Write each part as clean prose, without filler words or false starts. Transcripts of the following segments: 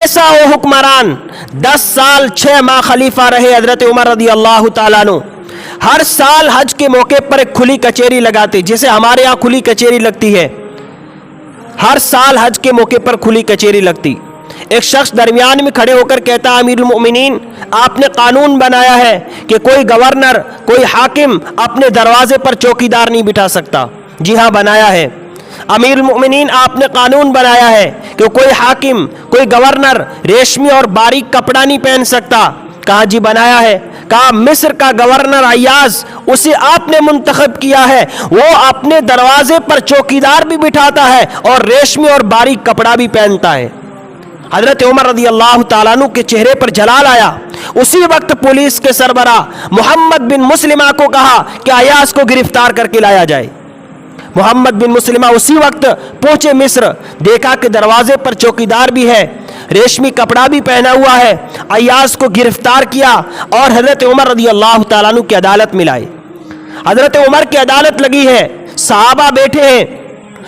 ایسا وہ حکمران 10 سال 6 ماہ خلیفہ رہے حضرت عمر رضی اللہ تعالیٰ عنہ. ہر سال حج کے موقع پر ایک کھلی کچہری لگاتے، جیسے ہمارے ہاں کھلی کچہری لگتی ہے. ہر سال حج کے موقع پر کھلی کچہری لگتی. ایک شخص درمیان میں کھڑے ہو کر کہتا، امیر المؤمنین آپ نے قانون بنایا ہے کہ کوئی گورنر کوئی حاکم اپنے دروازے پر چوکیدار نہیں بٹھا سکتا. جی ہاں بنایا ہے. امیر المؤمنین آپ نے قانون بنایا ہے کہ کوئی حاکم کوئی گورنر ریشمی اور باریک کپڑا نہیں پہن سکتا. کہا جی بنایا ہے. کہا مصر کا گورنر عیاض اسے آپ نے منتخب کیا ہے، وہ اپنے دروازے پر چوکیدار بھی بٹھاتا ہے اور ریشمی اور باریک کپڑا بھی پہنتا ہے. حضرت عمر رضی اللہ تعالیٰ عنہ کے چہرے پر جلال آیا. اسی وقت پولیس کے سربراہ محمد بن مسلمہ کو کہا کہ عیاض کو گرفتار کر کے لایا جائے. محمد بن مسلمہ اسی وقت پہنچے مصر. دیکھا کہ دروازے پر چوکیدار بھی ہے، ریشمی کپڑا بھی پہنا ہوا ہے. عیاض کو گرفتار کیا اور حضرت عمر رضی اللہ تعالیٰ عنہ کی عدالت میں لائے. حضرت عمر کی عدالت لگی ہے، صحابہ بیٹھے ہیں.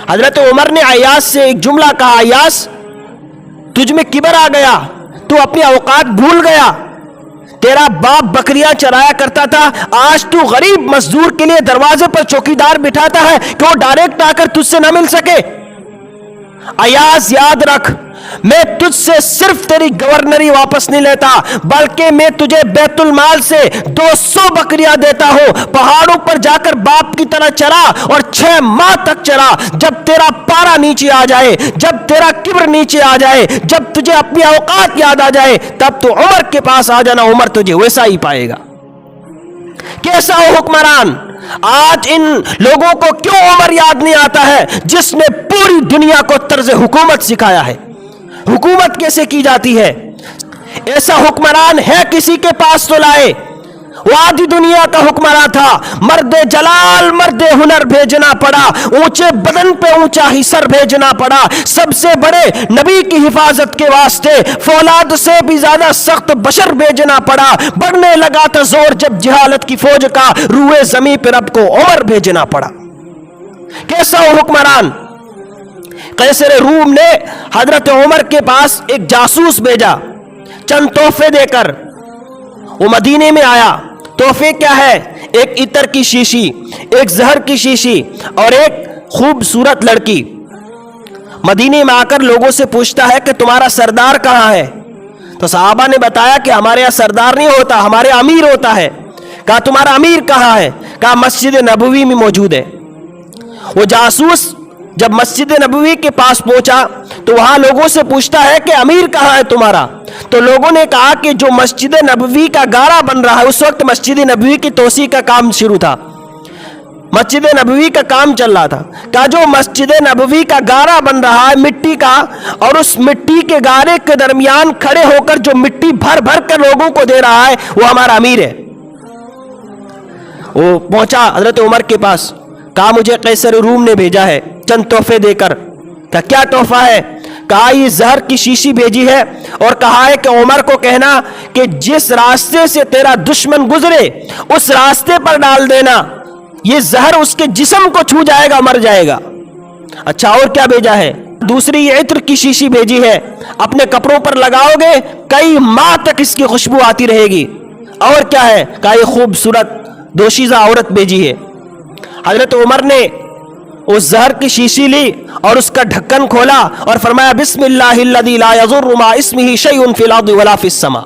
حضرت عمر نے عیاض سے ایک جملہ کہا، عیاض تجھ میں کبر آ گیا، تو اپنی اوقات بھول گیا. تیرا باپ بکریاں چرایا کرتا تھا، آج تو غریب مزدور کے لیے دروازے پر چوکیدار بٹھاتا ہے کہ وہ ڈائریکٹ آ کر تجھ سے نہ مل سکے. عیاض یاد رکھ، میں تجھ سے صرف تیری گورنری واپس نہیں لیتا، بلکہ میں تجھے بیت المال سے 200 بکریاں دیتا ہوں. پہاڑوں پر جا کر باپ کی طرح چرا اور 6 ماہ تک چرا. جب تیرا پارا نیچے آ جائے، جب تیرا کبر نیچے آ جائے، جب تجھے اپنی اوقات یاد آ جائے، تب تو عمر کے پاس آ جانا، عمر تجھے ویسا ہی پائے گا. کیسا ہو حکمران! آج ان لوگوں کو کیوں عمر یاد نہیں آتا ہے جس نے پوری دنیا کو طرز حکومت سکھایا ہے، حکومت کیسے کی جاتی ہے. ایسا حکمران ہے کسی کے پاس تو لائے. وہ آدھی دنیا کا حکمران تھا، مرد جلال مرد ہنر بھیجنا پڑا، اونچے بدن پہ اونچا ہی سر بھیجنا پڑا. سب سے بڑے نبی کی حفاظت کے واسطے فولاد سے بھی زیادہ سخت بشر بھیجنا پڑا. بڑھنے لگا تھا زور جب جہالت کی فوج کا، روئے زمین پہ رب کو عمر بھیجنا پڑا. کیسا وہ حکمران! قیصر روم نے حضرت عمر کے پاس ایک جاسوس بھیجا چند تحفے دے کر. وہ مدینے میں آیا. تحفے کیا ہے؟ ایک عطر کی شیشی، ایک زہر کی شیشی اور ایک خوبصورت لڑکی. مدینے میں آ کر لوگوں سے پوچھتا ہے کہ تمہارا سردار کہاں ہے؟ تو صحابہ نے بتایا کہ ہمارے یہاں سردار نہیں ہوتا، ہمارے امیر ہوتا ہے. کہا تمہارا امیر کہاں ہے؟ کہا مسجد نبوی میں موجود ہے. وہ جاسوس جب مسجد نبوی کے پاس پہنچا تو وہاں لوگوں سے پوچھتا ہے کہ امیر کہاں ہے تمہارا؟ تو لوگوں نے کہا کہ جو مسجد نبوی کا گارا بن رہا ہے، اس وقت مسجد نبوی کی توسیع کا کام شروع تھا، مسجد نبوی کا کام چل رہا تھا. کہا جو مسجد نبوی کا گارا بن رہا ہے مٹی کا، اور اس مٹی کے گارے کے درمیان کھڑے ہو کر جو مٹی بھر بھر کر لوگوں کو دے رہا ہے، وہ ہمارا امیر ہے. وہ پہنچا حضرت عمر کے پاس. کہا مجھے قیصر روم نے بھیجا ہے چند تحفے دے کر. کہا کیا تحفہ ہے؟ کہا یہ زہر کی شیشی بھیجی ہے اور کہا ہے کہ عمر کو کہنا کہ جس راستے سے تیرا دشمن گزرے اس راستے پر ڈال دینا، یہ زہر اس کے جسم کو چھو جائے گا، مر جائے گا. اچھا اور کیا بھیجا ہے؟ دوسری یہ عطر کی شیشی بھیجی ہے، اپنے کپڑوں پر لگاؤ گے کئی ماہ تک اس کی خوشبو آتی رہے گی. اور کیا ہے؟ کہا یہ خوبصورت دوشیزہ عورت بھیجی ہے. حضرت عمر نے اس زہر کی شیشی لی اور اس کا ڈھکن کھولا اور فرمایا بسم اللہ الذی لا یضر مع اسمہ شیء فی الارض ولا فی السماء.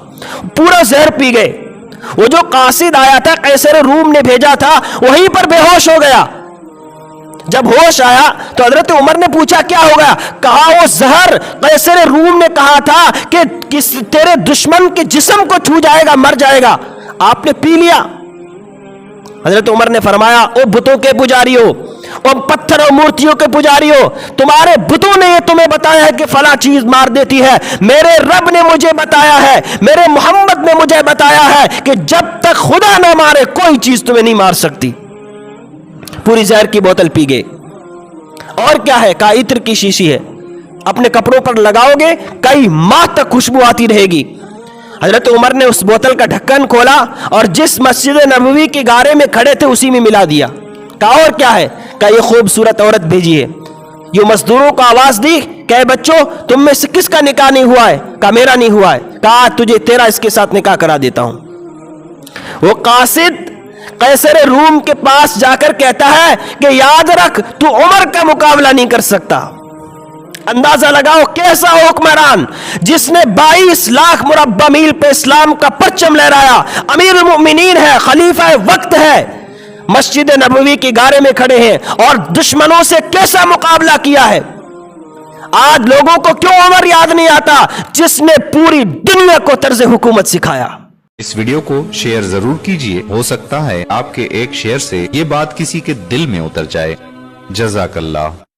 پورا زہر پی گئے. وہ جو قاصد آیا تھا قیصر روم نے بھیجا تھا، وہیں پر بے ہوش ہو گیا. جب ہوش آیا تو حضرت عمر نے پوچھا کیا ہو گیا؟ کہا وہ زہر قیصر روم نے کہا تھا کہ تیرے دشمن کے جسم کو چھو جائے گا، مر جائے گا، آپ نے پی لیا. حضرت عمر نے فرمایا او بتوں کے پجاری ہو، او پتھر اور مورتیوں کے پجاری ہو، تمہارے بتوں نے یہ تمہیں بتایا ہے کہ فلاں چیز مار دیتی ہے. میرے رب نے مجھے بتایا ہے، میرے محمد نے مجھے بتایا ہے کہ جب تک خدا نہ مارے کوئی چیز تمہیں نہیں مار سکتی. پوری زہر کی بوتل پی گئے. اور کیا ہے؟ کہا عطر کی شیشی ہے، اپنے کپڑوں پر لگاؤ گے کئی ماہ تک خوشبو آتی رہے گی. حضرت عمر نے اس بوتل کا ڈھکن کھولا اور جس مسجد نبوی کے گارے میں کھڑے تھے اسی میں ملا دیا. کہا اور کیا ہے؟ کہا یہ خوبصورت عورت بھیجی ہے. یہ مزدوروں کو آواز دی کہ اے بچوں تم میں سے کس کا نکاح نہیں ہوا ہے؟ کہا میرا نہیں ہوا ہے۔ کہا تجھے تیرا اس کے ساتھ نکاح کرا دیتا ہوں۔ وہ قاصد قیصر روم کے پاس جا کر کہتا ہے کہ یاد رکھ تو عمر کا مقابلہ نہیں کر سکتا۔ اندازہ لگاؤ کیسا حکمران جس نے 22 لاکھ مربع میل پہ اسلام کا پرچم لہرایا، امیر المؤمنین ہے، خلیفہ وقت ہے، مسجد نبوی کی گارے میں کھڑے ہیں اور دشمنوں سے کیسا مقابلہ کیا ہے۔ آج لوگوں کو کیوں عمر یاد نہیں آتا جس نے پوری دنیا کو طرز حکومت سکھایا؟ اس ویڈیو کو شیئر ضرور کیجئے، ہو سکتا ہے آپ کے ایک شیئر سے یہ بات کسی کے دل میں اتر جائے۔ جزاک اللہ۔